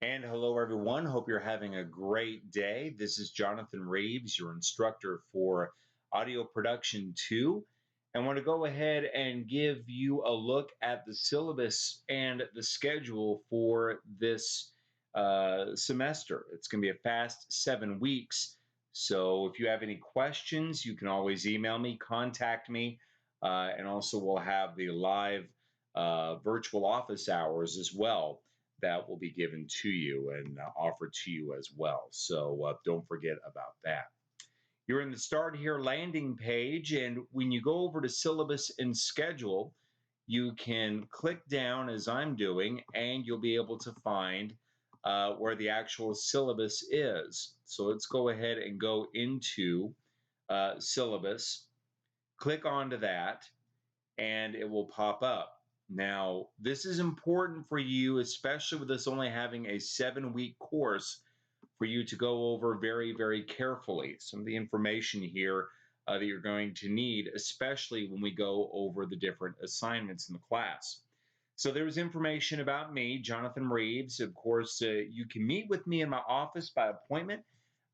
And hello, everyone. Hope you're having a great day. This is Jonathan Reeves, your instructor for Audio Production 2. I want to go ahead and give you a look at the syllabus and the schedule for this semester. It's going to be a fast 7 weeks. So if you have any questions, you can always email me, contact me, and also we'll have the live virtual office hours as well that will be given to you and offered to you as well. So don't forget about that. You're in the Start Here landing page, and when you go over to Syllabus and Schedule, you can click down as I'm doing, and you'll be able to find where the actual syllabus is. So let's go ahead and go into Syllabus, click onto that, and it will pop up. Now, this is important for you, especially with us only having a 7 week course, for you to go over very, very carefully. Some of the information here that you're going to need, especially when we go over the different assignments in the class. So there's information about me, Jonathan Reeves. Of course, you can meet with me in my office by appointment,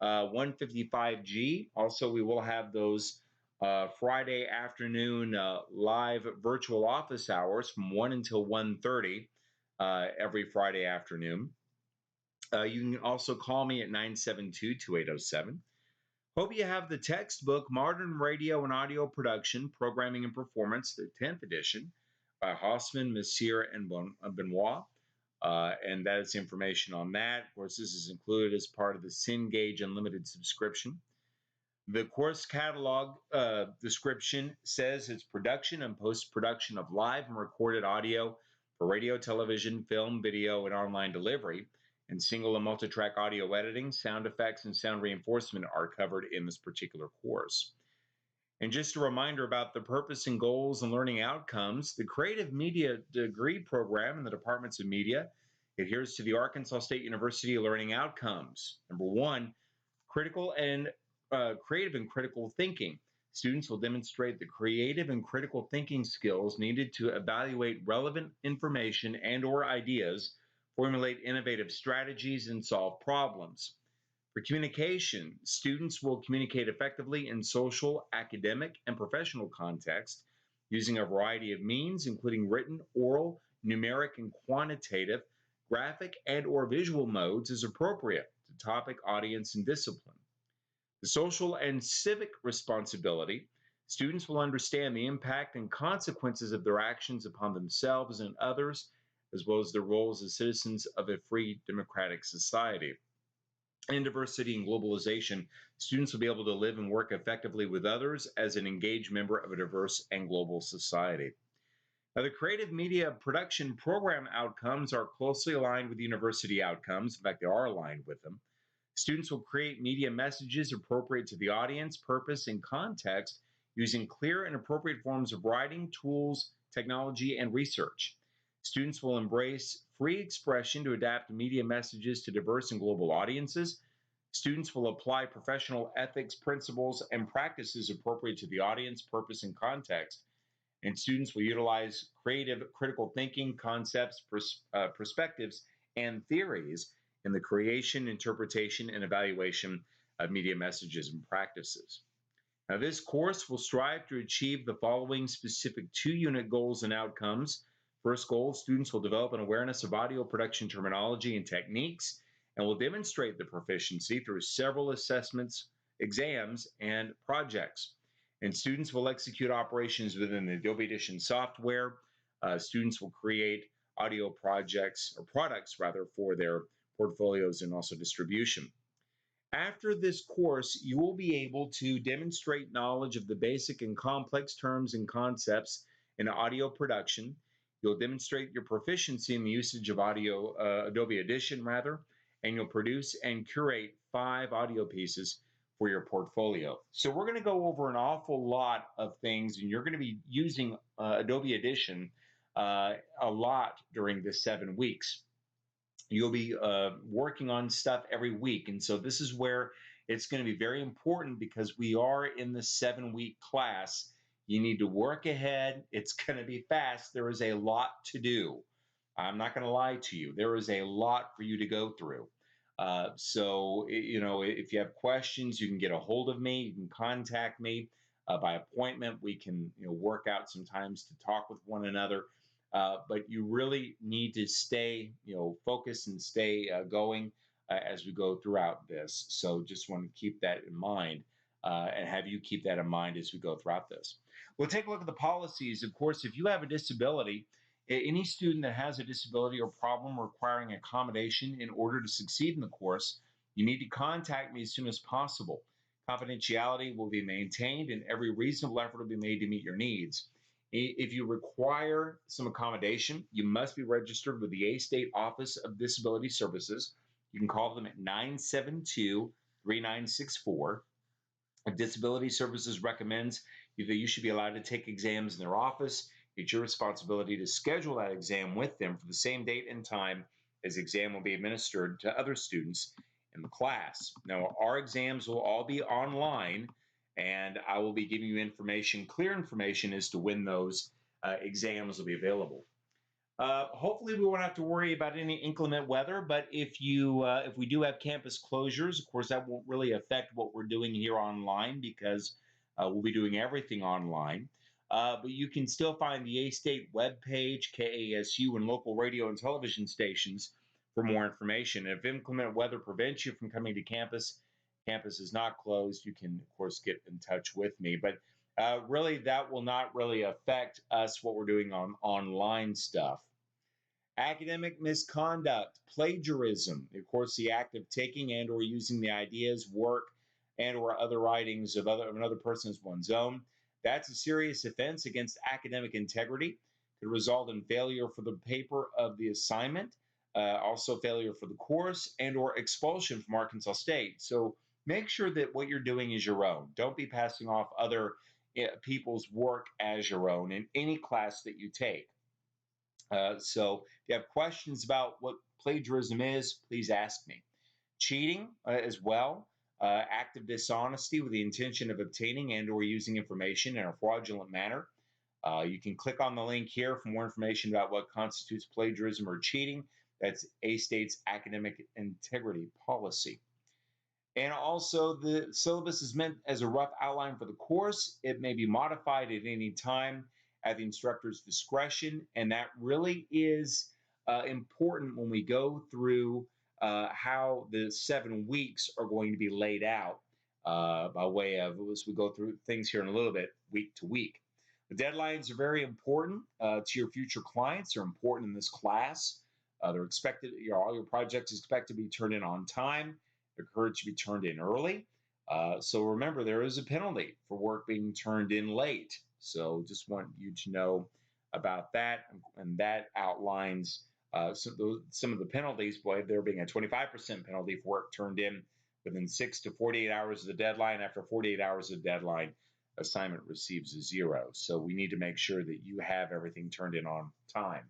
155G. Also, we will have those Friday afternoon live virtual office hours from 1 until 1:30 every Friday afternoon. You can also call me at 972-2807. Hope you have the textbook Modern Radio and Audio Production, Programming and Performance, the 10th edition by Hausman, Messier, and Benoit. And that is information on that. Of course, this is included as part of the Cengage Unlimited subscription. The course catalog description says it's production and post-production of live and recorded audio for radio, television, film, video, and online delivery. And single and multi-track audio editing, sound effects, and sound reinforcement are covered in this particular course. And just a reminder about the purpose and goals and learning outcomes, the Creative Media degree program in the Departments of Media adheres to the Arkansas State University learning outcomes. Number one, creative and critical thinking. Students will demonstrate the creative and critical thinking skills needed to evaluate relevant information and/or ideas, formulate innovative strategies, and solve problems. For communication, students will communicate effectively in social, academic, and professional contexts using a variety of means, including written, oral, numeric, and quantitative, graphic, and/or visual modes as appropriate to topic, audience, and discipline. The social and civic responsibility. Students will understand the impact and consequences of their actions upon themselves and others, as well as their roles as citizens of a free democratic society. In diversity and globalization, students will be able to live and work effectively with others as an engaged member of a diverse and global society. Now, the creative media production program outcomes are closely aligned with university outcomes. In fact, they are aligned with them. Students will create media messages appropriate to the audience, purpose, and context using clear and appropriate forms of writing, tools, technology, and research. Students will embrace free expression to adapt media messages to diverse and global audiences. Students will apply professional ethics, principles, and practices appropriate to the audience, purpose, and context. And students will utilize creative, critical thinking, concepts, perspectives, and theories in the creation, interpretation, and evaluation of media messages and practices. Now, this course will strive to achieve the following specific 2 unit goals and outcomes. First goal, students will develop an awareness of audio production terminology and techniques and will demonstrate the proficiency through several assessments, exams, and projects. And students will execute operations within the Adobe Edition software. Students will create audio projects or products rather for their portfolios and also distribution. After this course, you will be able to demonstrate knowledge of the basic and complex terms and concepts in audio production. You'll demonstrate your proficiency in the usage of Adobe Edition, and you'll produce and curate 5 audio pieces for your portfolio. So we're going to go over an awful lot of things, and you're going to be using Adobe Edition a lot during this 7 weeks. You'll be working on stuff every week. And so this is where it's going to be very important because we are in the 7-week class. You need to work ahead. It's going to be fast. There is a lot to do. I'm not going to lie to you. There is a lot for you to go through. If you have questions, you can get a hold of me. You can contact me by appointment. We can, work out some times to talk with one another. But you really need to stay, focused and stay going as we go throughout this. So just want to keep that in mind and have you keep that in mind as we go throughout this. We'll take a look at the policies. Of course, if you have a disability, any student that has a disability or problem requiring accommodation in order to succeed in the course, you need to contact me as soon as possible. Confidentiality will be maintained and every reasonable effort will be made to meet your needs. If you require some accommodation, you must be registered with the A State Office of Disability Services. You can call them at 972 3964. Disability Services recommends that you should be allowed to take exams in their office. It's your responsibility to schedule that exam with them for the same date and time as the exam will be administered to other students in the class. Now, our exams will all be online, and I will be giving you information, clear information as to when those exams will be available. Hopefully, we won't have to worry about any inclement weather. But if we do have campus closures, of course, that won't really affect what we're doing here online because we'll be doing everything online. But you can still find the A State webpage, KASU, and local radio and television stations for more information. If inclement weather prevents you from coming to campus, campus is not closed. You can, of course, get in touch with me. But really, that will not really affect us what we're doing on online stuff. Academic misconduct, plagiarism, of course, the act of taking and or using the ideas, work, and or other writings of another person as one's own. That's a serious offense against academic integrity. Could result in failure for the paper of the assignment, also failure for the course, and or expulsion from Arkansas State. So make sure that what you're doing is your own. Don't be passing off other people's work as your own in any class that you take. So if you have questions about what plagiarism is, please ask me. Cheating as well, active dishonesty with the intention of obtaining and or using information in a fraudulent manner. You can click on the link here for more information about what constitutes plagiarism or cheating. That's A State's academic integrity policy. And also, the syllabus is meant as a rough outline for the course. It may be modified at any time at the instructor's discretion. And that really is important when we go through how the 7 weeks are going to be laid out by way of, as we go through things here in a little bit, week to week. The deadlines are very important to your future clients. They're important in this class. They're expected, all your projects expect to be turned in on time. They're encouraged to be turned in early. So remember, there is a penalty for work being turned in late. So just want you to know about that. And that outlines some of the penalties. Boy, there being a 25% penalty for work turned in within 6 to 48 hours of the deadline. After 48 hours of the deadline, assignment receives a 0. So we need to make sure that you have everything turned in on time.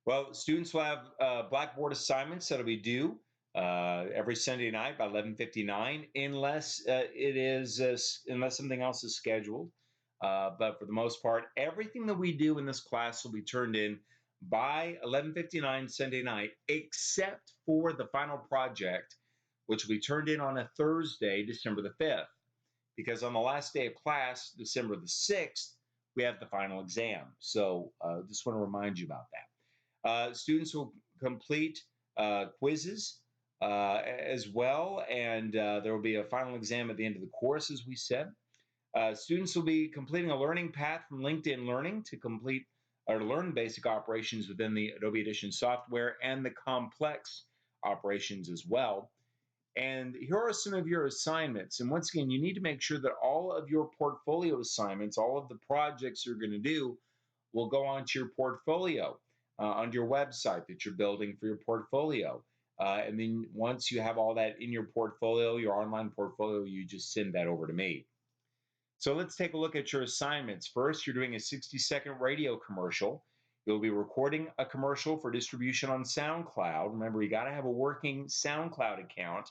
Well, students will have Blackboard assignments that'll be due every Sunday night by 11:59, unless something else is scheduled. But for the most part, everything that we do in this class will be turned in by 11:59 Sunday night, except for the final project, which will be turned in on a Thursday, December the 5th, because on the last day of class, December the 6th, we have the final exam. So just want to remind you about that. Students will complete quizzes as well, and there will be a final exam at the end of the course, as we said. Students will be completing a learning path from LinkedIn Learning to complete or learn basic operations within the Adobe Edition software and the complex operations as well. And here are some of your assignments. And once again, you need to make sure that all of your portfolio assignments, all of the projects you're going to do, will go onto your portfolio on your website that you're building for your portfolio. And then once you have all that in your portfolio, your online portfolio, you just send that over to me. So let's take a look at your assignments. First, you're doing a 60-second radio commercial. You'll be recording a commercial for distribution on SoundCloud. Remember, you got to have a working SoundCloud account,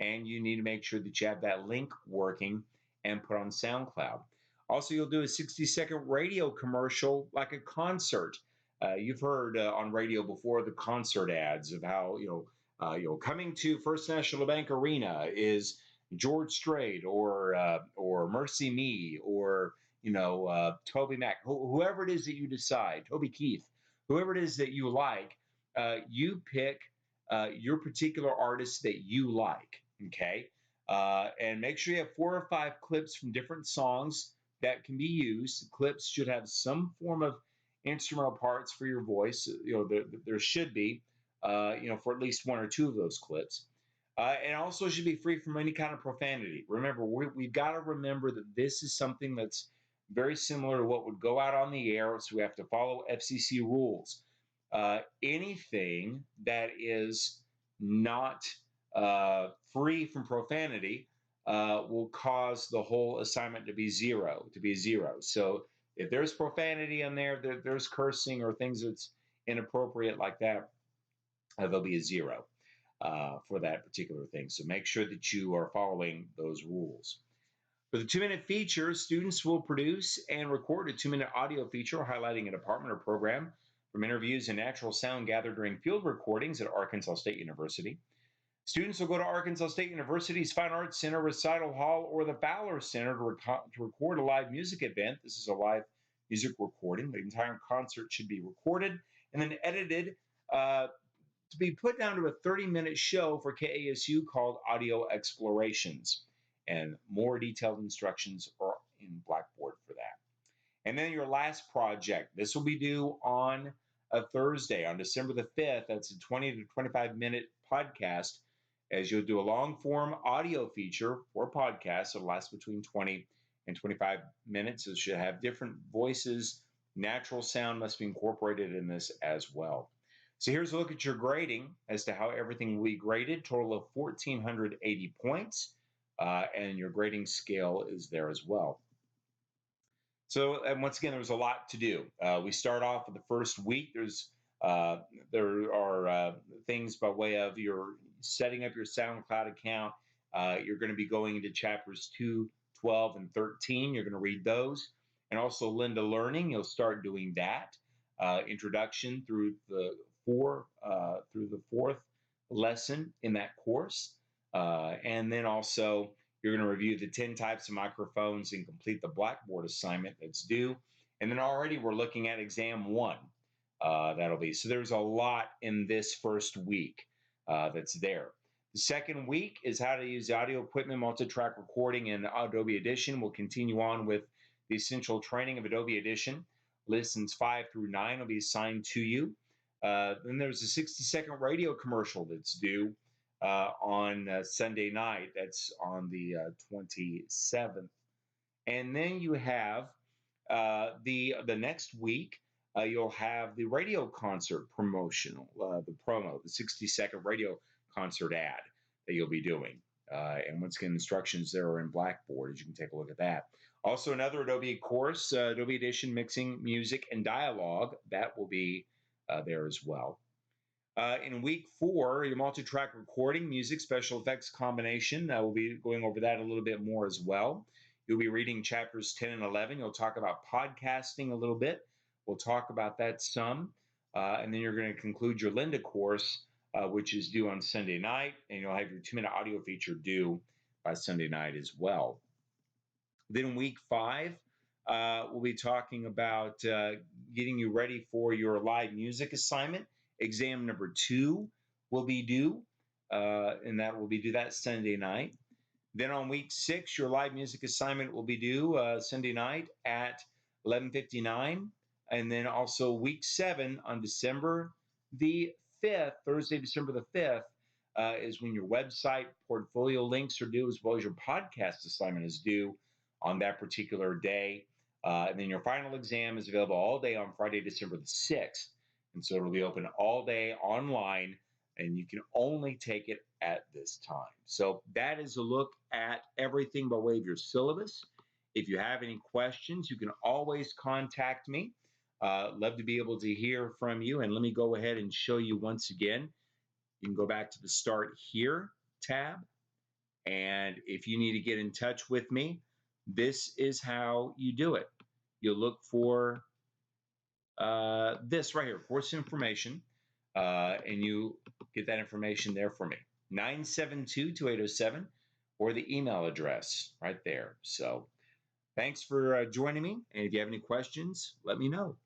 and you need to make sure that you have that link working and put on SoundCloud. Also, you'll do a 60-second radio commercial like a concert. You've heard on radio before the concert ads of how coming to First National Bank Arena is George Strait or Mercy Me or Toby Mac, whoever it is that you decide, Toby Keith, whoever it is that you like, you pick your particular artist that you like. Okay, and make sure you have 4 or 5 clips from different songs that can be used. The clips should have some form of instrumental parts for your voice. There should be, for at least 1 or 2 of those clips. And also should be free from any kind of profanity. Remember, we've got to remember that this is something that's very similar to what would go out on the air, so we have to follow FCC rules. Anything that is not free from profanity will cause the whole assignment to be zero. So if there's profanity in there's cursing or things that's inappropriate like that, there'll be a zero for that particular thing. So make sure that you are following those rules. For the 2-minute feature, students will produce and record a 2-minute audio feature highlighting a department or program from interviews and natural sound gathered during field recordings at Arkansas State University. Students will go to Arkansas State University's Fine Arts Center, Recital Hall, or the Fowler Center to record a live music event. This is a live music recording. The entire concert should be recorded and then edited to be put down to a 30-minute show for KASU called Audio Explorations. And more detailed instructions are in Blackboard for that. And then your last project. This will be due on a Thursday, on December the 5th. That's a 20 to 25-minute podcast, as you'll do a long-form audio feature for podcasts. It'll last between 20 and 25 minutes. It should have different voices. Natural sound must be incorporated in this as well. So here's a look at your grading as to how everything will be graded. Total of 1,480 points, and your grading scale is there as well. So, and once again, there's a lot to do. We start off with the first week. There are things by way of your setting up your SoundCloud account. You're going to be going into chapters 2, 12, and 13. You're going to read those. And also Linda Learning, you'll start doing that. Introduction through the fourth lesson in that course. And then also you're going to review the 10 types of microphones and complete the Blackboard assignment that's due. And then already we're looking at exam 1. That'll be. So there's a lot in this first week that's there. The second week is how to use audio equipment, multi-track recording in Adobe Audition. We'll continue on with the essential training of Adobe Audition. Lessons 5 through 9 will be assigned to you. Then there's a 60-second radio commercial that's due on Sunday night. That's on the 27th. And then you have the next week, you'll have the radio concert promotional, the 60-second radio concert ad that you'll be doing. And once again, instructions there are in Blackboard, as you can take a look at that. Also, another Adobe course, Adobe Audition Mixing, Music, and Dialogue, that will be there as well. In week 4, your multi-track recording, music, special effects combination. We'll be going over that a little bit more as well. You'll be reading chapters 10 and 11. You'll talk about podcasting a little bit. We'll talk about that some. And then you're going to conclude your Linda course, which is due on Sunday night. And you'll have your 2-minute audio feature due by Sunday night as well. Then week 5, we'll be talking about getting you ready for your live music assignment. Exam number 2 will be due, and that will be due that Sunday night. Then on week 6, your live music assignment will be due Sunday night at 11:59. And then also week 7 on December the 5th, Thursday, December the 5th, is when your website portfolio links are due, as well as your podcast assignment is due on that particular day. And then your final exam is available all day on Friday, December the 6th. And so it'll be open all day online, and you can only take it at this time. So that is a look at everything by way of your syllabus. If you have any questions, you can always contact me. Love to be able to hear from you. And let me go ahead and show you once again. You can go back to the Start Here tab. And if you need to get in touch with me, this is how you do it. You'll look for this right here, course information, and you get that information there for me. 972-2807 or the email address right there. So thanks for joining me. And if you have any questions, let me know.